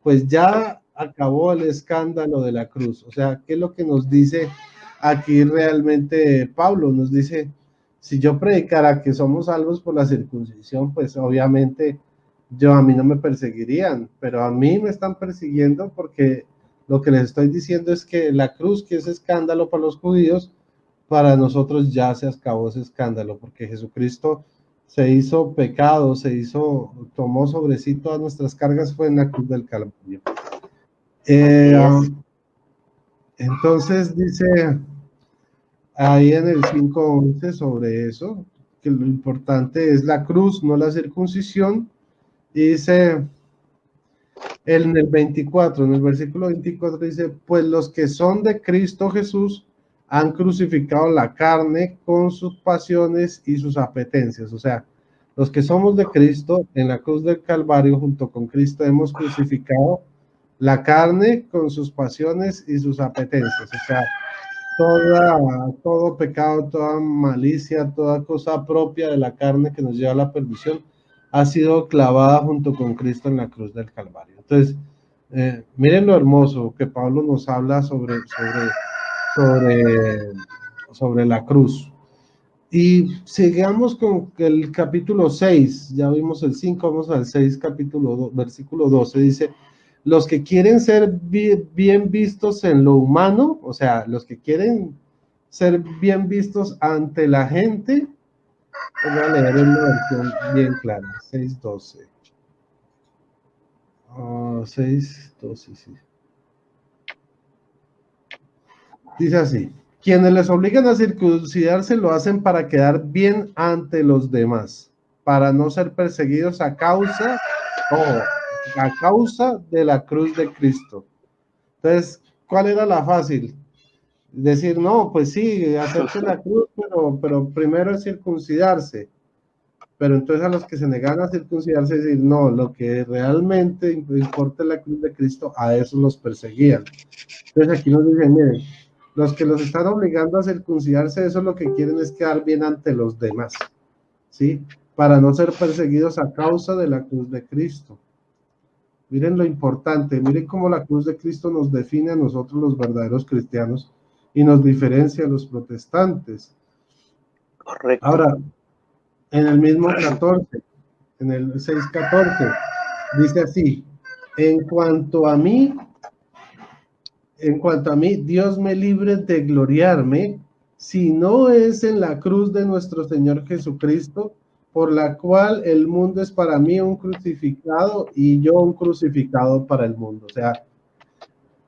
Pues ya acabó el escándalo de la cruz. O sea, ¿qué es lo que nos dice aquí realmente Pablo? Nos dice, si yo predicara que somos salvos por la circuncisión, pues obviamente a mí no me perseguirían, pero a mí me están persiguiendo porque lo que les estoy diciendo es que la cruz, que es escándalo para los judíos, para nosotros ya se acabó ese escándalo, porque Jesucristo se hizo pecado, tomó sobre sí todas nuestras cargas, fue en la cruz del Calvario. Entonces dice ahí en el 5:11 sobre eso, que lo importante es la cruz, no la circuncisión. Y dice en el 24, en el versículo 24 dice, pues los que son de Cristo Jesús han crucificado la carne con sus pasiones y sus apetencias. O sea, los que somos de Cristo, en la cruz del Calvario, junto con Cristo, hemos crucificado la carne con sus pasiones y sus apetencias. O sea, todo pecado, toda malicia, toda cosa propia de la carne que nos lleva a la perdición, ha sido clavada junto con Cristo en la cruz del Calvario. Entonces, miren lo hermoso que Pablo nos habla sobre la cruz. Y sigamos con el capítulo 6, ya vimos el 5, vamos al 6, versículo 12, dice, los que quieren ser bien vistos en lo humano, o sea, los que quieren ser bien vistos ante la gente, voy a leer en una versión bien clara, 6:12. 6:12, sí. Dice así, quienes les obligan a circuncidarse lo hacen para quedar bien ante los demás, para no ser perseguidos a causa de la cruz de Cristo. Entonces, ¿cuál era la fácil? Decir, no, pues sí, acepte la cruz, pero primero es circuncidarse. Pero entonces a los que se negan a circuncidarse, decir, no, lo que realmente importa es la cruz de Cristo, a esos los perseguían. Entonces aquí nos dicen, miren, los que los están obligando a circuncidarse, eso lo que quieren es quedar bien ante los demás, ¿sí? Para no ser perseguidos a causa de la cruz de Cristo. Miren lo importante, miren cómo la cruz de Cristo nos define a nosotros los verdaderos cristianos y nos diferencia a los protestantes. Correcto. Ahora, en el mismo 14, en el 6:14, dice así, en cuanto a mí, Dios me libre de gloriarme, si no es en la cruz de nuestro Señor Jesucristo, por la cual el mundo es para mí un crucificado y yo un crucificado para el mundo. O sea,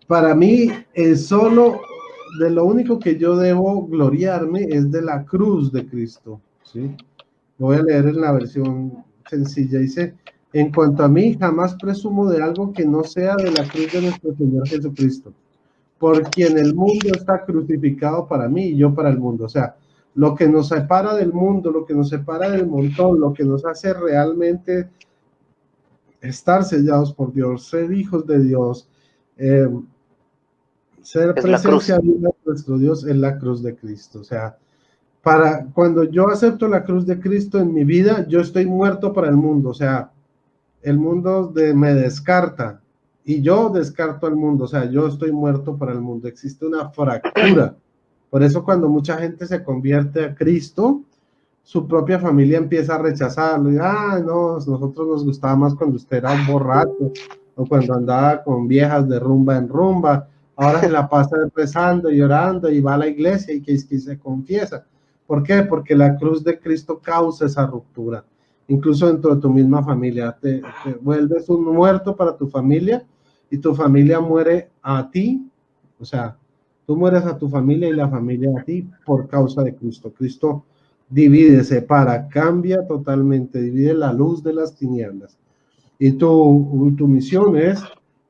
para mí es solo de lo único que yo debo gloriarme es de la cruz de Cristo, ¿sí? Lo voy a leer en la versión sencilla. Dice, en cuanto a mí, jamás presumo de algo que no sea de la cruz de nuestro Señor Jesucristo, por quien el mundo está crucificado para mí y yo para el mundo. O sea, lo que nos separa del mundo, lo que nos separa del montón, lo que nos hace realmente estar sellados por Dios, ser hijos de Dios, ser presencia viva de nuestro Dios en la cruz de Cristo. O sea, cuando yo acepto la cruz de Cristo en mi vida, yo estoy muerto para el mundo. O sea, el mundo me descarta y yo descarto al mundo. O sea, yo estoy muerto para el mundo. Existe una fractura. Por eso cuando mucha gente se convierte a Cristo, su propia familia empieza a rechazarlo. Y, no, nosotros nos gustaba más cuando usted era un borracho o cuando andaba con viejas de rumba en rumba. Ahora se la pasa rezando y llorando y va a la iglesia y que se confiesa. ¿Por qué? Porque la cruz de Cristo causa esa ruptura. Incluso dentro de tu misma familia. Te vuelves un muerto para tu familia y tu familia muere a ti. O sea, tú mueres a tu familia y la familia a ti por causa de Cristo. Cristo divide, separa, cambia totalmente, divide la luz de las tinieblas. Y tu misión es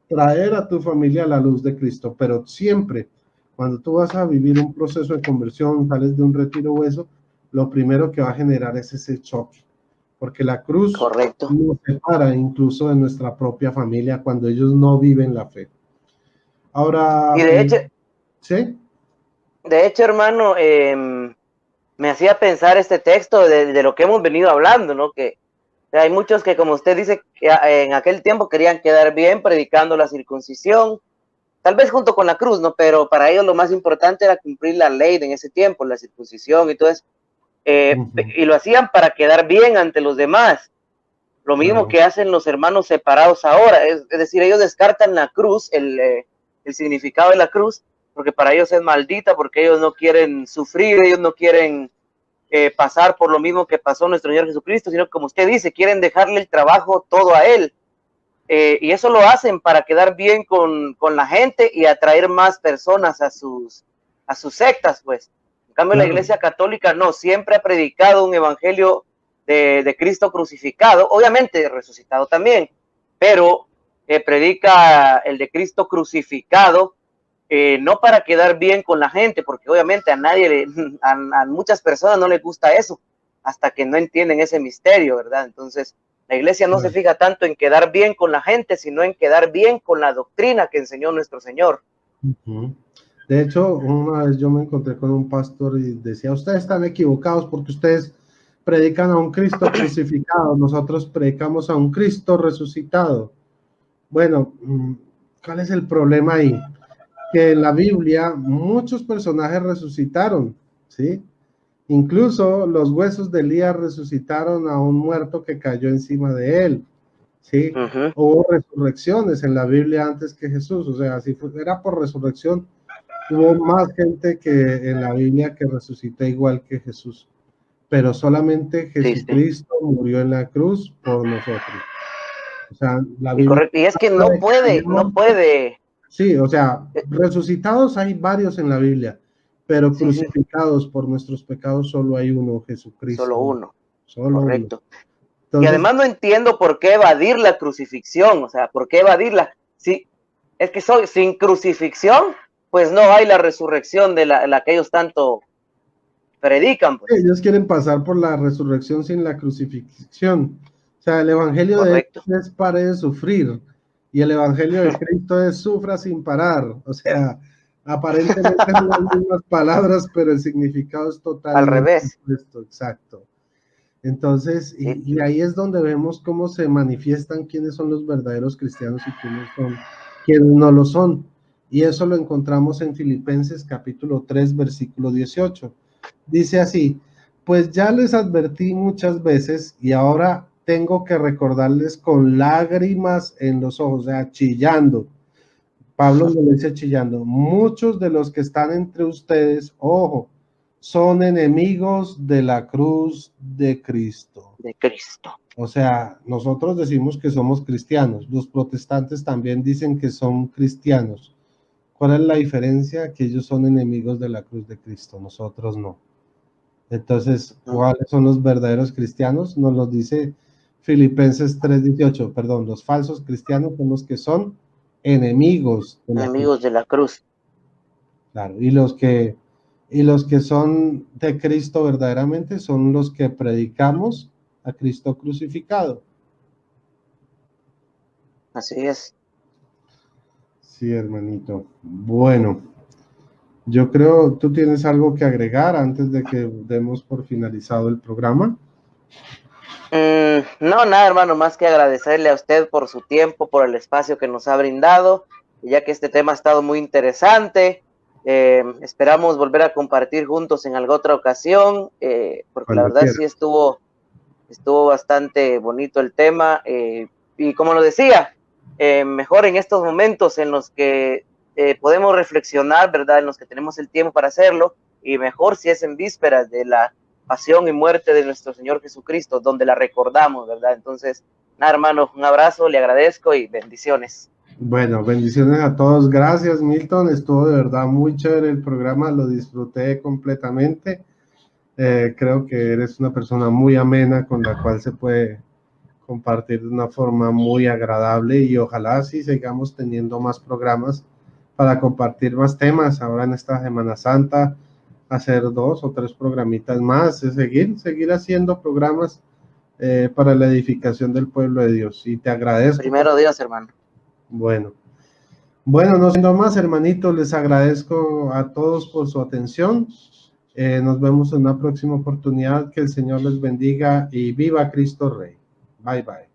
traer a tu familia a la luz de Cristo, pero siempre, cuando tú vas a vivir un proceso de conversión, sales de un retiro o eso, lo primero que va a generar es ese choque, porque la cruz nos separa incluso de nuestra propia familia cuando ellos no viven la fe. Ahora, y de hecho, ¿sí? De hecho, hermano, me hacía pensar este texto de lo que hemos venido hablando, ¿no? Que hay muchos que, como usted dice, que en aquel tiempo querían quedar bien predicando la circuncisión, tal vez junto con la cruz, ¿no? Pero para ellos lo más importante era cumplir la ley de en ese tiempo, la circuncisión y todo eso. Y lo hacían para quedar bien ante los demás. Lo mismo que hacen los hermanos separados ahora. Es decir, ellos descartan la cruz, el significado de la cruz, porque para ellos es maldita, porque ellos no quieren sufrir, ellos no quieren pasar por lo mismo que pasó nuestro Señor Jesucristo, sino como usted dice, quieren dejarle el trabajo todo a Él. Y eso lo hacen para quedar bien con la gente y atraer más personas a sus sectas, pues. En cambio, la Iglesia Católica no, siempre ha predicado un evangelio de Cristo crucificado, obviamente resucitado también, pero predica el de Cristo crucificado, no para quedar bien con la gente, porque obviamente a muchas personas no les gusta eso, hasta que no entienden ese misterio, ¿verdad? Entonces, la iglesia no se fija tanto en quedar bien con la gente, sino en quedar bien con la doctrina que enseñó nuestro Señor. De hecho, una vez yo me encontré con un pastor y decía, ustedes están equivocados porque ustedes predican a un Cristo crucificado, nosotros predicamos a un Cristo resucitado. Bueno, ¿cuál es el problema ahí? Que en la Biblia muchos personajes resucitaron, ¿sí? Incluso los huesos de Elías resucitaron a un muerto que cayó encima de él, ¿sí? Hubo resurrecciones en la Biblia antes que Jesús, o sea, si era por resurrección, hubo más gente que en la Biblia que resucitó igual que Jesús, pero solamente Jesucristo murió en la cruz por nosotros. O sea, la Biblia... Y es que no puede. Sí, o sea, resucitados hay varios en la Biblia, pero crucificados por nuestros pecados solo hay uno, Jesucristo. Solo uno. Solo correcto. uno. Entonces, y además no entiendo por qué evadir la crucifixión, o sea, por qué evadirla. Sí, es que sin crucifixión pues no hay la resurrección de la que ellos tanto predican, pues. Ellos quieren pasar por la resurrección sin la crucifixión. O sea, el evangelio Correcto. de ellos es pare de sufrir, y el evangelio de Cristo es sufra sin parar. O sea, aparentemente son las mismas palabras, pero el significado es Al totalmente revés. opuesto, exacto. Entonces, Sí. y ahí es donde vemos cómo se manifiestan quiénes son los verdaderos cristianos y quiénes no lo son. Y eso lo encontramos en Filipenses capítulo 3, versículo 18. Dice así: pues ya les advertí muchas veces y ahora tengo que recordarles con lágrimas en los ojos, o sea, chillando. Pablo lo dice chillando: muchos de los que están entre ustedes, ojo, son enemigos de la cruz de Cristo. De Cristo. O sea, nosotros decimos que somos cristianos, los protestantes también dicen que son cristianos. ¿Cuál es la diferencia? Que ellos son enemigos de la cruz de Cristo, nosotros no. Entonces, ¿cuáles son los verdaderos cristianos? Nos los dice Filipenses 3:18, perdón, los falsos cristianos son los que son enemigos de la cruz. Enemigos de la cruz. Claro, y los que son de Cristo verdaderamente son los que predicamos a Cristo crucificado. Así es. Sí, hermanito. Bueno, yo creo, ¿tú tienes algo que agregar antes de que demos por finalizado el programa? No, nada, hermano, más que agradecerle a usted por su tiempo, por el espacio que nos ha brindado, ya que este tema ha estado muy interesante. Esperamos volver a compartir juntos en alguna otra ocasión, porque Cuando la verdad quiera. sí estuvo bastante bonito el tema, y como lo decía, mejor en estos momentos en los que podemos reflexionar, ¿verdad? En los que tenemos el tiempo para hacerlo, y mejor si es en vísperas de la pasión y muerte de nuestro Señor Jesucristo, donde la recordamos, ¿verdad? Entonces, nada, hermano, un abrazo, le agradezco y bendiciones. Bueno, bendiciones a todos. Gracias, Milton. Estuvo de verdad muy chévere el programa, lo disfruté completamente. Creo que eres una persona muy amena con la cual se puede compartir de una forma muy agradable, y ojalá sí sigamos teniendo más programas para compartir más temas ahora en esta Semana Santa, hacer 2 o 3 programitas más, seguir haciendo programas para la edificación del pueblo de Dios. Y te agradezco. Primero Dios, hermano. Bueno, no siendo más, hermanito, les agradezco a todos por su atención. Nos vemos en una próxima oportunidad. Que el Señor les bendiga y viva Cristo Rey. Bye, bye.